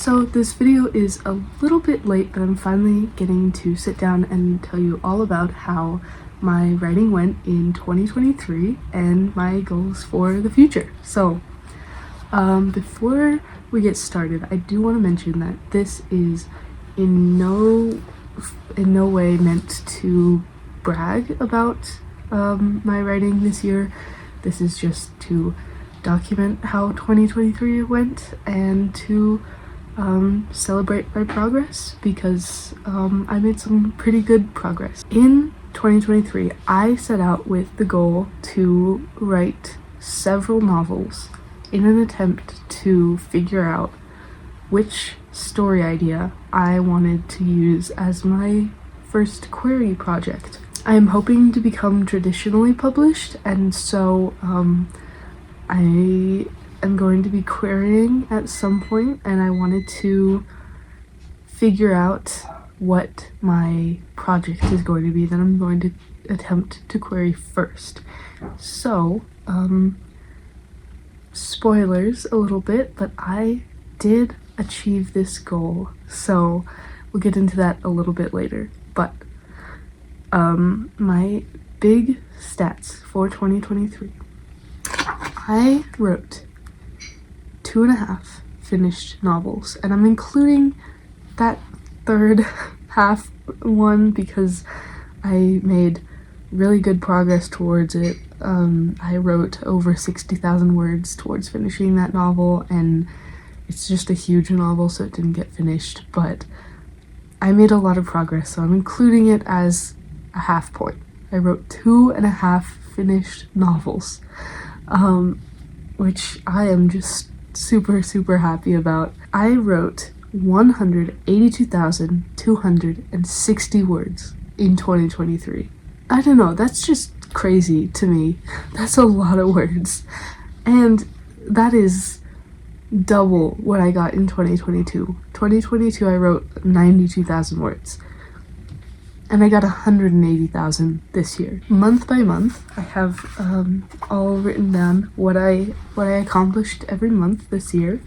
So this video is a little bit late, but I'm finally getting to sit down and tell you all about how my writing went in 2023 and my goals for the future. So before we get started, I do want to mention that this is in no way meant to brag about my writing this year. This is just to document how 2023 went and to celebrate my progress, because I made some pretty good progress. In 2023, I set out with the goal to write several novels in an attempt to figure out which story idea I wanted to use as my first query project. I am hoping to become traditionally published, and so I am going to be querying at some point, and I wanted to figure out what my project is going to be that I'm going to attempt to query first. So, spoilers a little bit, but I did achieve this goal, so we'll get into that a little bit later. But my big stats for 2023. I wrote 2.5 finished novels, and I'm including that third half one because I made really good progress towards it. I wrote over 60,000 words towards finishing that novel, and it's just a huge novel, so it didn't get finished, but I made a lot of progress, so I'm including it as a half point. I wrote 2.5 finished novels, which I am just super happy about. I wrote 182,260 words in 2023. I don't know, that's just crazy to me. That's a lot of words, and that is double what I got in 2022. 2022 I wrote 92,000 words, and I got 180,000 this year. Month by month, I have all written down what I accomplished every month this year.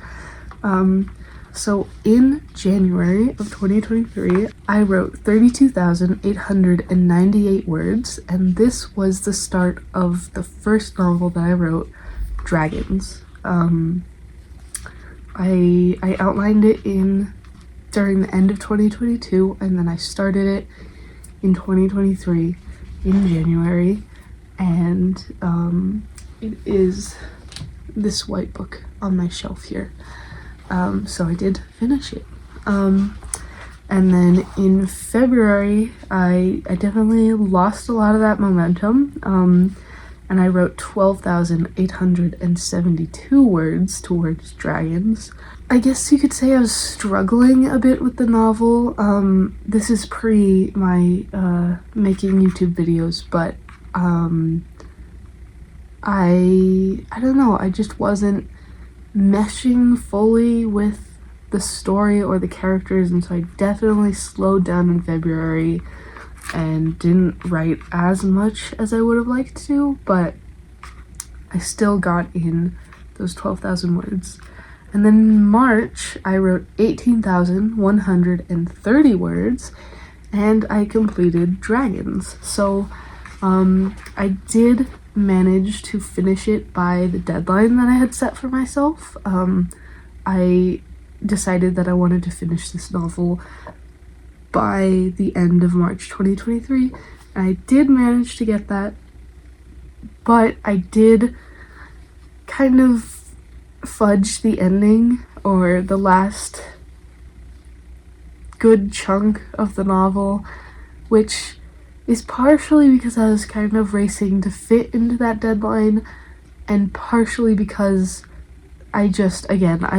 So in January of 2023, I wrote 32,898 words, and this was the start of the first novel that I wrote, Dragons. I outlined it during the end of 2022, and then I started it in 2023 in January, and it is this white book on my shelf here. So I did finish it. And then in February, I definitely lost a lot of that momentum, and I wrote 12,872 words towards Dragons. I guess you could say I was struggling a bit with the novel. This is pre my making YouTube videos, but I don't know, I just wasn't meshing fully with the story or the characters, and so I definitely slowed down in February and didn't write as much as I would have liked to, but I still got in those 12,000 words. And then in March, I wrote 18,130 words, and I completed Dragons. So I did manage to finish it by the deadline that I had set for myself. I decided that I wanted to finish this novel by the end of March 2023, and I did manage to get that, but I did kind of fudge the ending, or the last good chunk of the novel, which is partially because I was kind of racing to fit into that deadline, and partially because I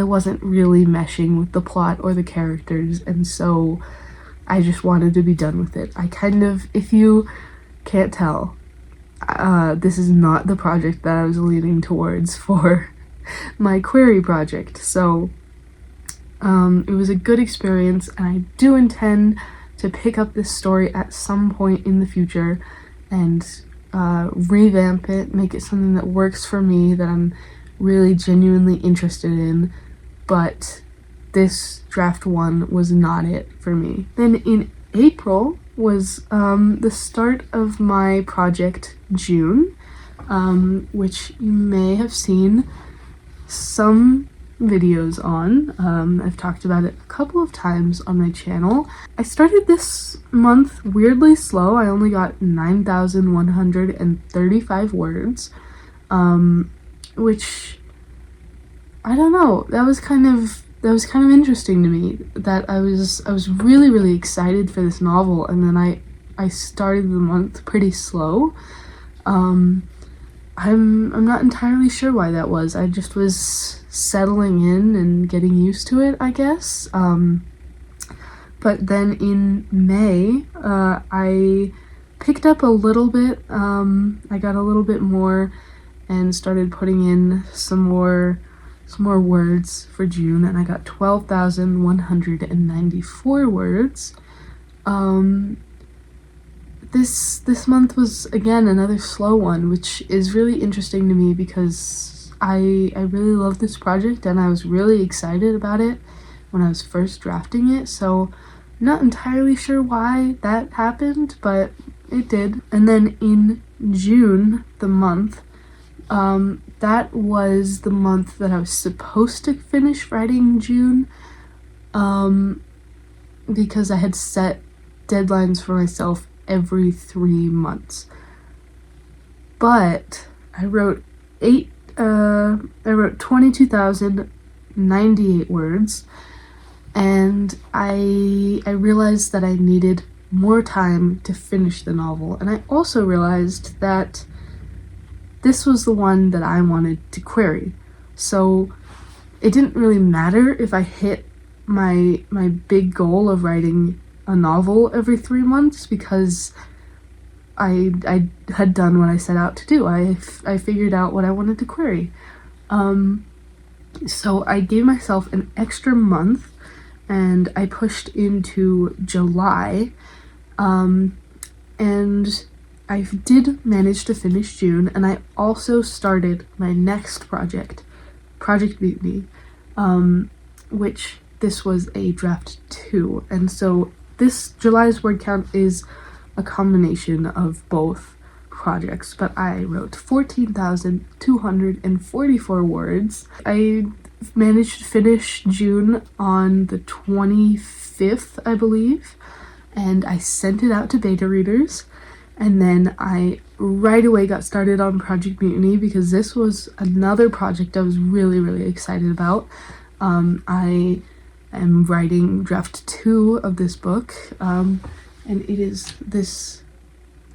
wasn't really meshing with the plot or the characters, and so I just wanted to be done with it. If you can't tell, this is not the project that I was leaning towards for my query project, so it was a good experience, and I do intend to pick up this story at some point in the future and revamp it, make it something that works for me, that I'm really genuinely interested in, but this draft 1 was not it for me. Then in April was the start of my project June, which you may have seen some videos on. I've talked about it a couple of times on my channel. I started this month weirdly slow. I only got 9,135 words, which, I don't know, that was kind of interesting to me, that I was really, really excited for this novel, and then I started the month pretty slow. I'm not entirely sure why that was. I just was settling in and getting used to it, I guess. But then in May, I picked up a little bit. I got a little bit more and started putting in some more words for June, and I got 12,194 words. This month was, again, another slow one, which is really interesting to me because I really love this project and I was really excited about it when I was first drafting it, so I'm not entirely sure why that happened, but it did. And then in June, the month, that was the month that I was supposed to finish writing June, because I had set deadlines for myself every 3 months. But I wrote 22,098 words, and I realized that I needed more time to finish the novel, and I also realized that this was the one that I wanted to query. So it didn't really matter if I hit my big goal of writing a novel every 3 months, because I had done what I set out to do. I figured out what I wanted to query. So I gave myself an extra month, and I pushed into July, and I did manage to finish June, and I also started my next project, Project Mutiny, which this was a draft 2, and so this July's word count is a combination of both projects, but I wrote 14,244 words. I managed to finish June on the 25th, I believe, and I sent it out to beta readers, and then I right away got started on Project Mutiny because this was another project I was really, really excited about. I am writing draft 2 of this book, and it is this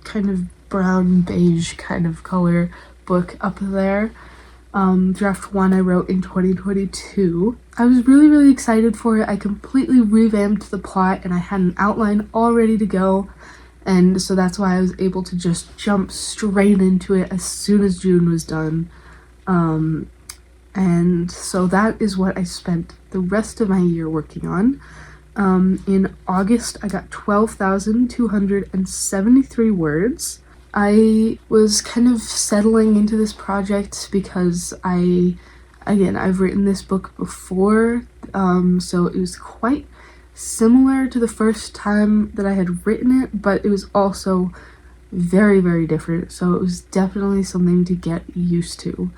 kind of brown beige kind of color book up there. Draft 1 I wrote in 2022. I was really, really excited for it. I completely revamped the plot and I had an outline all ready to go, and so that's why I was able to just jump straight into it as soon as June was done. And so that is what I spent the rest of my year working on. In August, I got 12,273 words. I was kind of settling into this project because I've written this book before, so it was quite similar to the first time that I had written it, but it was also very, very different, so it was definitely something to get used to.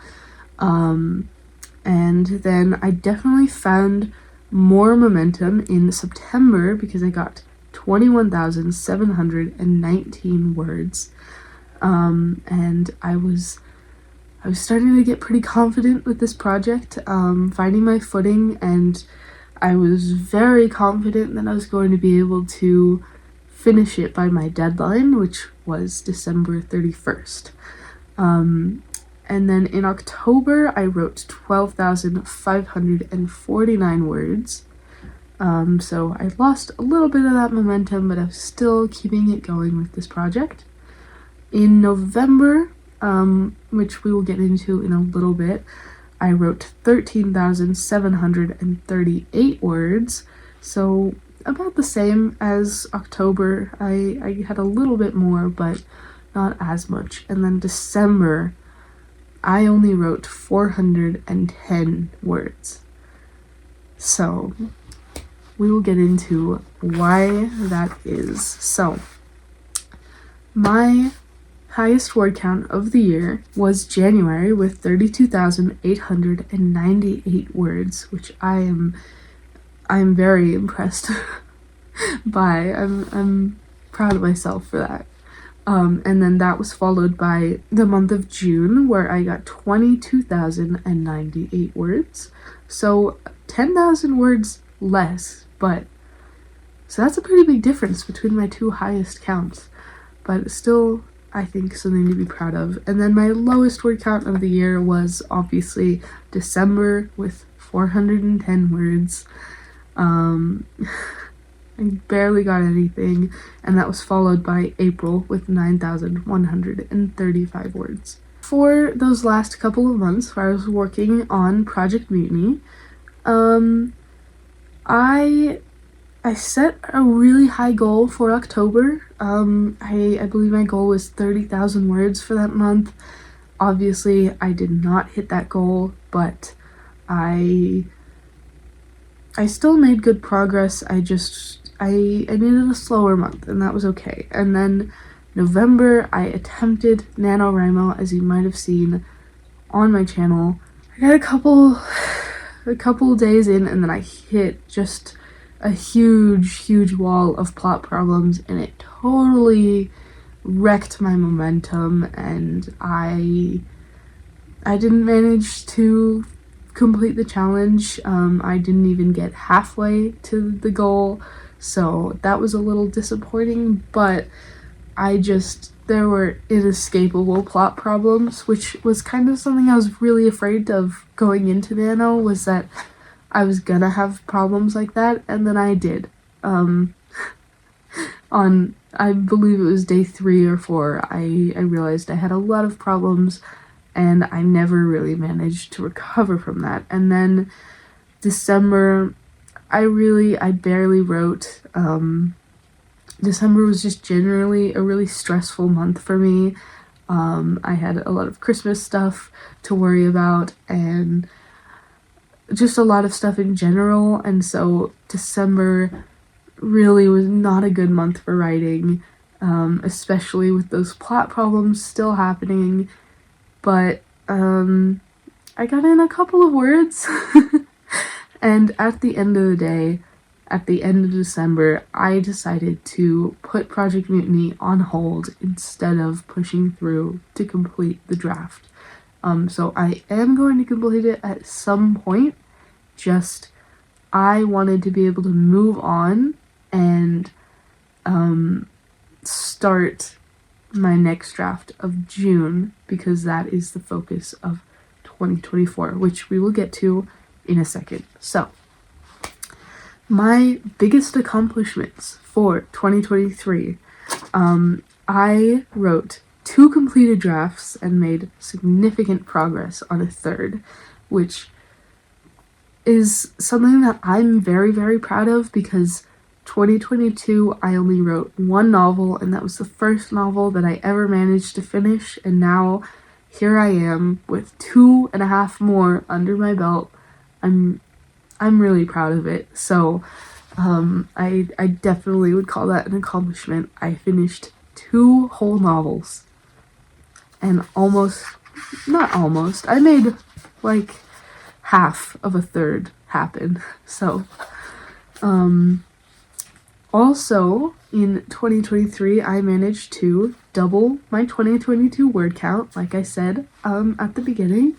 And then I definitely found more momentum in September because I got 21,719 words. And I was starting to get pretty confident with this project, finding my footing, and I was very confident that I was going to be able to finish it by my deadline, which was December 31st. And then in October, I wrote 12,549 words. So I lost a little bit of that momentum, but I was still keeping it going with this project. In November, which we will get into in a little bit, I wrote 13,738 words. So about the same as October. I had a little bit more, but not as much. And then December, I only wrote 410 words. So we will get into why that is. So my highest word count of the year was January with 32,898 words, which I'm very impressed by. I'm proud of myself for that. And then that was followed by the month of June, where I got 22,098 words. So 10,000 words less, but so that's a pretty big difference between my two highest counts, but still, I think, something to be proud of. And then my lowest word count of the year was obviously December with 410 words. I barely got anything, and that was followed by April with 9,135 words. For those last couple of months where I was working on Project Mutiny, I set a really high goal for October. I believe my goal was 30,000 words for that month. Obviously, I did not hit that goal, but I still made good progress. I needed a slower month, and that was okay. And then November, I attempted NaNoWriMo, as you might have seen on my channel. I got a couple days in, and then I hit just a huge wall of plot problems, and it totally wrecked my momentum, and I didn't manage to complete the challenge. I didn't even get halfway to the goal, so that was a little disappointing, but there were inescapable plot problems, which was kind of something I was really afraid of going into Nano, was that I was gonna have problems like that, and then I did. On, I believe it was day 3 or 4, I realized I had a lot of problems, and I never really managed to recover from that. And then December, I barely wrote. December was just generally a really stressful month for me. I had a lot of Christmas stuff to worry about, and just a lot of stuff in general, and so December really was not a good month for writing, especially with those plot problems still happening. But I got in a couple of words, and at the end of the day, at the end of December, I decided to put Project Mutiny on hold instead of pushing through to complete the draft. So I am going to complete it at some point, just I wanted to be able to move on and start my next draft of June, because that is the focus of 2024, which we will get to in a second. So, my biggest accomplishments for 2023, I wrote 2 completed drafts and made significant progress on a 3rd, which is something that I'm very, very proud of, because 2022 I only wrote 1 novel, and that was the first novel that I ever managed to finish, and now here I am with 2.5 more under my belt. I'm really proud of it. So I definitely would call that an accomplishment. I finished 2 whole novels, and I made like half of a 3rd happen. So also in 2023 I managed to double my 2022 word count, like I said at the beginning.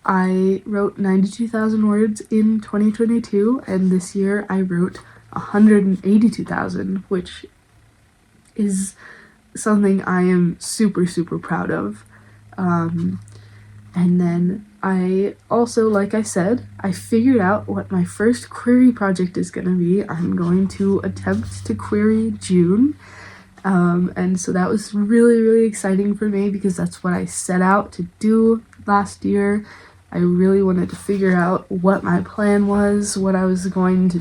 I wrote 92,000 words in 2022, and this year I wrote 182,000, which is something I am super, super proud of. And then I also, like I said, I figured out what my first query project is going to be. I'm going to attempt to query June. And so that was really, really exciting for me, because that's what I set out to do last year. I really wanted to figure out what my plan was, what I was going to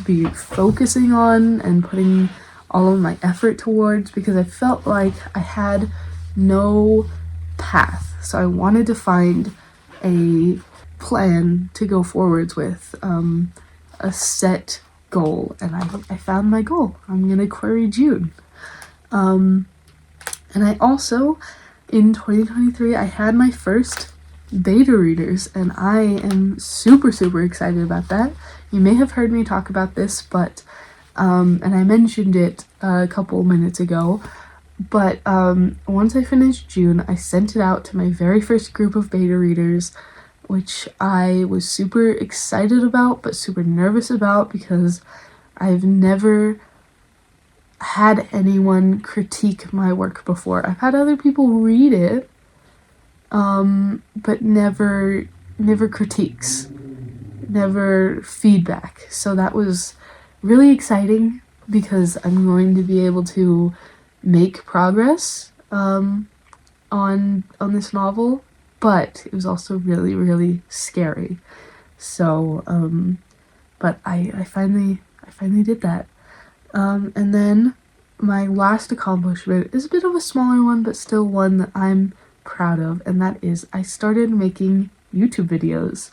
be focusing on and putting all of my effort towards, because I felt like I had no path. So I wanted to find a plan to go forwards with, a set goal, and I found my goal. I'm gonna query June. And I also, in 2023, I had my first beta readers, and I am super, super excited about that. You may have heard me talk about this, but, and I mentioned it a couple minutes ago, but once I finished June, I sent it out to my very first group of beta readers, which I was super excited about, but super nervous about, because I've never had anyone critique my work before. I've had other people read it, but never critiques, never feedback. So that was really exciting, because I'm going to be able to make progress on this novel, but it was also really, really scary. So, but I finally did that. And then my last accomplishment is a bit of a smaller one, but still one that I'm proud of, and that is I started making YouTube videos.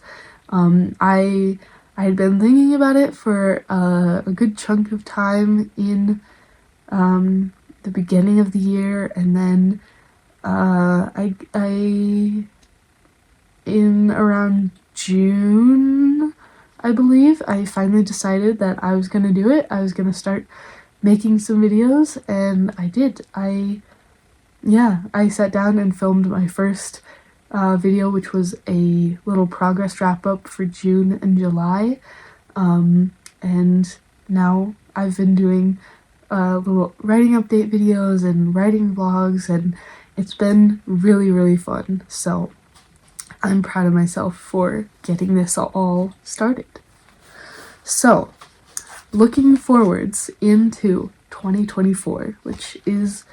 I had been thinking about it for a good chunk of time in the beginning of the year, and then I in around June, I believe, I finally decided that I was going to do it. I was going to start making some videos, and I did. I sat down and filmed my first video, which was a little progress wrap-up for June and July, and now I've been doing little writing update videos and writing vlogs, and it's been really, really fun. So I'm proud of myself for getting this all started. So, looking forwards into 2024, which is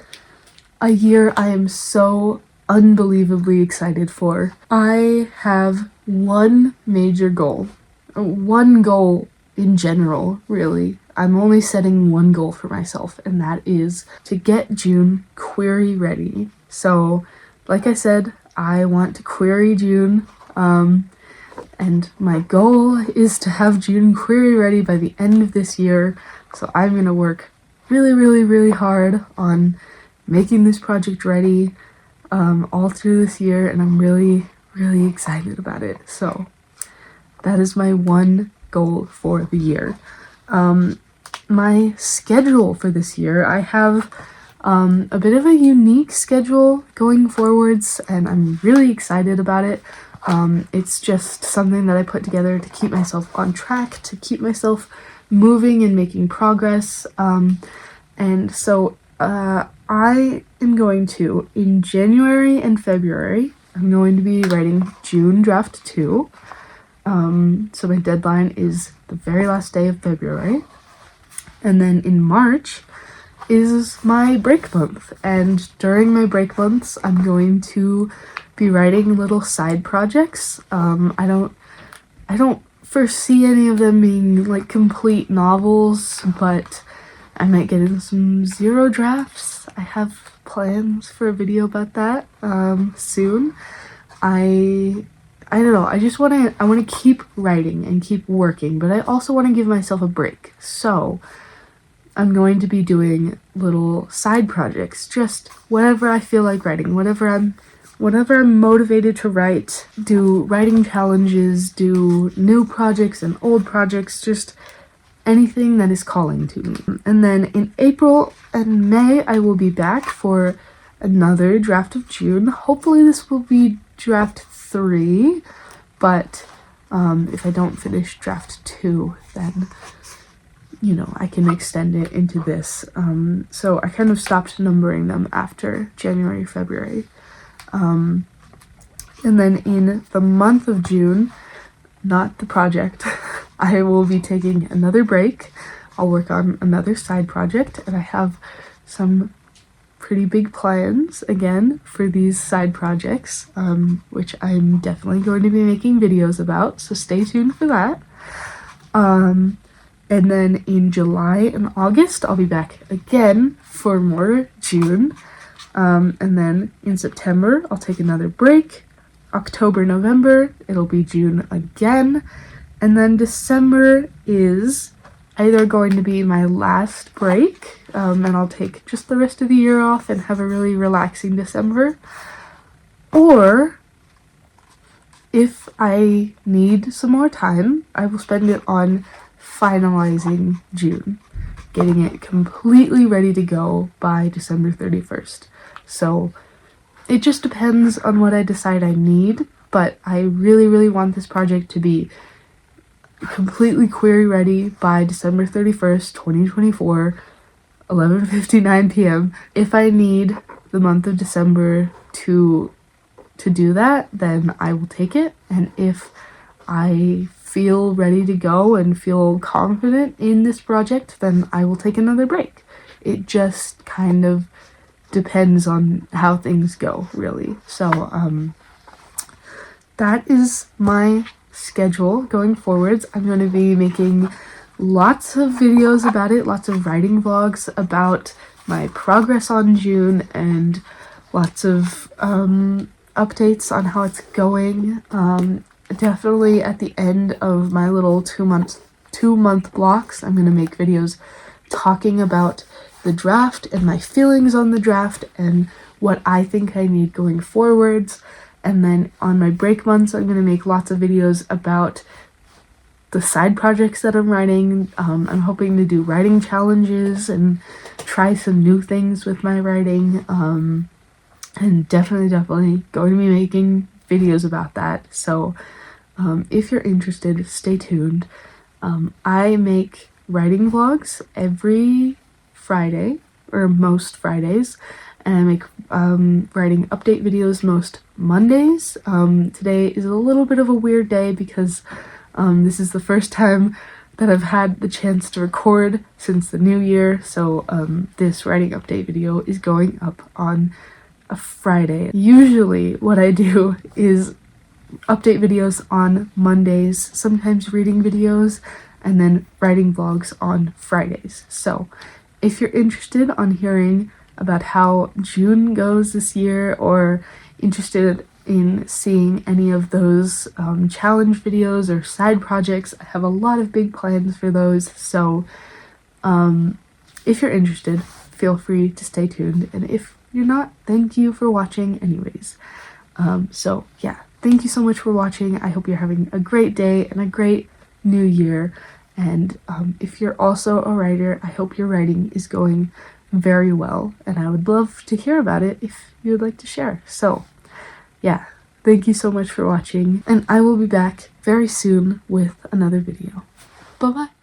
a year I am so unbelievably excited for. I have one major goal. One goal in general, really. I'm only setting one goal for myself, and that is to get June query ready. So, like I said, I want to query June, and my goal is to have June query ready by the end of this year. So I'm gonna work really, really, really hard on making this project ready all through this year, and I'm really, really excited about it. So that is my one goal for the year. My schedule for this year, I have a bit of a unique schedule going forwards, and I'm really excited about it. It's just something that I put together to keep myself on track, to keep myself moving and making progress. And so I am going to, in January and February, I'm going to be writing June Draft 2. So my deadline is the very last day of February. And then in March is my break month. And during my break months, I'm going to be writing little side projects. I don't foresee any of them being like complete novels, but I might get in some zero drafts. I have plans for a video about that soon. I don't know. I want to keep writing and keep working, but I also want to give myself a break. So I'm going to be doing little side projects, just whatever I feel like writing, whatever I'm motivated to write, do writing challenges, do new projects and old projects, just anything that is calling to me. And then in April and May, I will be back for another draft of June. Hopefully this will be draft 3, but if I don't finish draft 2, then I can extend it into this. So I kind of stopped numbering them after January, February. And then in the month of June, not the project, I will be taking another break. I'll work on another side project, and I have some pretty big plans again for these side projects, which I'm definitely going to be making videos about, so stay tuned for that. And then in July and August, I'll be back again for more June. And then in September, I'll take another break. October, November, it'll be June again. And then December is either going to be my last break, and I'll take just the rest of the year off and have a really relaxing December, or if I need some more time, I will spend it on finalizing June, getting it completely ready to go by December 31st. So it just depends on what I decide I need, but I really, really want this project to be completely query ready by December 31st, 2024, 11:59 p.m. If I need the month of December to do that, then I will take it, and if I feel ready to go and feel confident in this project, then I will take another break. It just kind of depends on how things go, really. So that is my schedule going forwards. I'm going to be making lots of videos about it, lots of writing vlogs about my progress on June, and lots of updates on how it's going. Definitely at the end of my little 2-month blocks, I'm going to make videos talking about the draft and my feelings on the draft and what I think I need going forwards. And then on my break months, I'm going to make lots of videos about the side projects that I'm writing. I'm hoping to do writing challenges and try some new things with my writing. And definitely going to be making videos about that. So if you're interested, stay tuned. I make writing vlogs every Friday, or most Fridays, and I make writing update videos most Mondays. Today is a little bit of a weird day because this is the first time that I've had the chance to record since the new year, so this writing update video is going up on a Friday. Usually what I do is update videos on Mondays, sometimes reading videos, and then writing vlogs on Fridays. So if you're interested on hearing about how June goes this year, or interested in seeing any of those challenge videos or side projects, I have a lot of big plans for those. So if you're interested, feel free to stay tuned, and if you're not, thank you for watching anyways. So yeah, thank you so much for watching. I hope you're having a great day and a great new year, and if you're also a writer, I hope your writing is going very well, and I would love to hear about it if you would like to share. So yeah, thank you so much for watching, and I will be back very soon with another video. Bye bye.